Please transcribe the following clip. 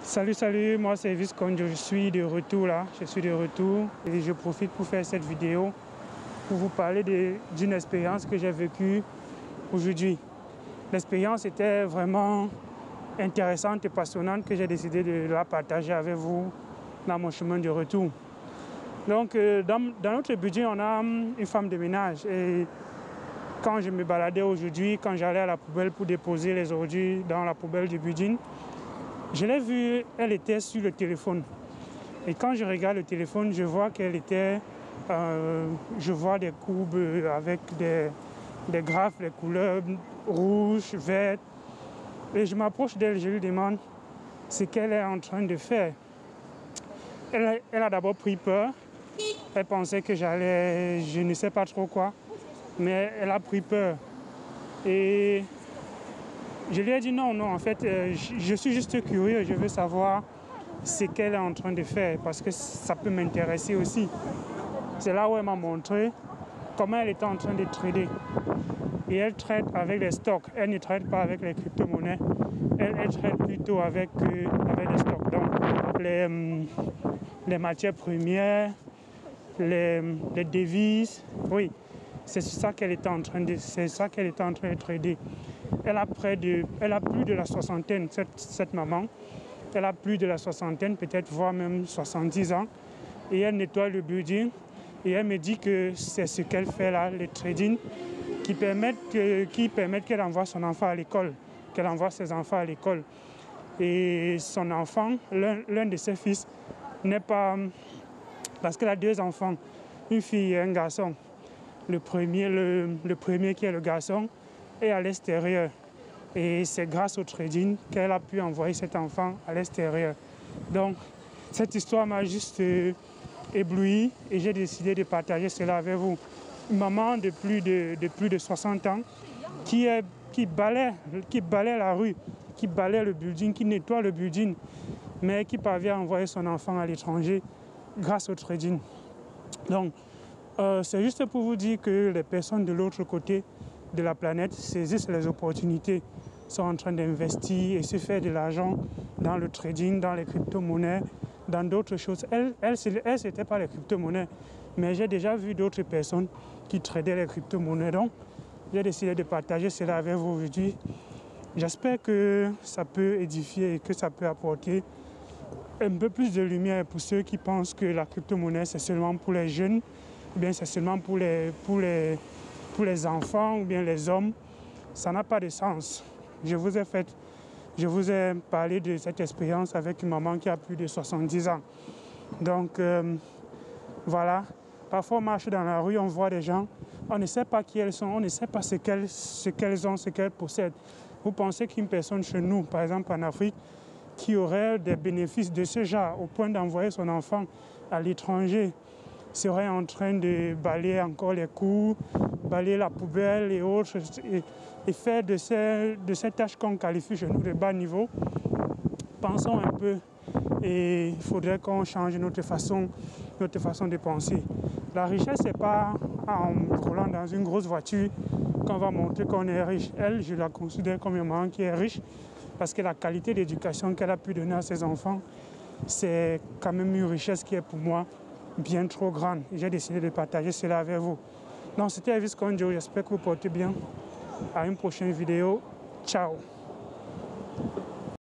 Salut, moi c'est Visconjo, je suis de retour là, et je profite pour faire cette vidéo pour vous parler d'une expérience que j'ai vécue aujourd'hui. L'expérience était vraiment intéressante et passionnante que j'ai décidé de la partager avec vous dans mon chemin de retour. Donc dans notre budget, on a une femme de ménage et quand je me baladais aujourd'hui, quand j'allais à la poubelle pour déposer les ordures dans la poubelle du budget, je l'ai vue, elle était sur le téléphone. Et quand je regarde le téléphone, je vois qu'elle était... je vois des courbes avec des graphes, des couleurs rouges, vertes. Et je m'approche d'elle, je lui demande ce qu'elle est en train de faire. Elle a d'abord pris peur. Elle pensait que j'allais... je ne sais pas trop quoi. Mais elle a pris peur. Et je lui ai dit non, en fait, je suis juste curieux, je veux savoir ce qu'elle est en train de faire parce que ça peut m'intéresser aussi. C'est là où elle m'a montré comment elle était en train de trader. Et elle trade avec les stocks, elle ne trade pas avec les crypto-monnaies, elle trade plutôt avec les stocks. Donc les matières premières, les devises, oui. C'est ça qu'elle était en train de trader. Elle a plus de la soixantaine, cette maman. Elle a plus de la soixantaine, peut-être voire même 70 ans. Et elle nettoie le building. Et elle me dit que c'est ce qu'elle fait là, le trading, qui permettent qu'elle envoie son enfant à l'école, qu'elle envoie ses enfants à l'école. Et son enfant, l'un de ses fils, n'est pas... Parce qu'elle a deux enfants, une fille et un garçon. Le premier qui est le garçon est à l'extérieur. Et c'est grâce au trading qu'elle a pu envoyer cet enfant à l'extérieur. Donc, cette histoire m'a juste ébloui et j'ai décidé de partager cela avec vous. Une maman de plus de 60 ans qui balaie la rue, qui balaie le building, qui nettoie le building, mais qui parvient à envoyer son enfant à l'étranger grâce au trading. Donc, c'est juste pour vous dire que les personnes de l'autre côté de la planète saisissent les opportunités, sont en train d'investir et se faire de l'argent dans le trading, dans les crypto-monnaies, dans d'autres choses. C'était pas les crypto-monnaies, mais j'ai déjà vu d'autres personnes qui tradaient les crypto-monnaies. Donc, j'ai décidé de partager cela avec vous aujourd'hui. J'espère que ça peut édifier et que ça peut apporter un peu plus de lumière pour ceux qui pensent que la crypto-monnaie, c'est seulement pour les jeunes, ou bien c'est seulement pour les enfants, ou bien les hommes. Ça n'a pas de sens. Je vous ai parlé de cette expérience avec une maman qui a plus de 70 ans. Donc, voilà. Parfois, on marche dans la rue, on voit des gens, on ne sait pas qui elles sont, on ne sait pas ce qu'elles ont, ce qu'elles possèdent. Vous pensez qu'une personne chez nous, par exemple en Afrique, qui aurait des bénéfices de ce genre, au point d'envoyer son enfant à l'étranger, serait en train de balayer encore les cours, balayer la poubelle et autres, et faire de ces tâches qu'on qualifie chez nous de bas niveau. Pensons un peu, et il faudrait qu'on change notre façon de penser. La richesse, ce n'est pas en roulant dans une grosse voiture qu'on va montrer qu'on est riche. Elle, je la considère comme une maman qui est riche, parce que la qualité d'éducation qu'elle a pu donner à ses enfants, c'est quand même une richesse qui est pour moi bien trop grande. J'ai décidé de partager cela avec vous. Donc c'était Visconjo, j'espère que vous portez bien. À une prochaine vidéo. Ciao.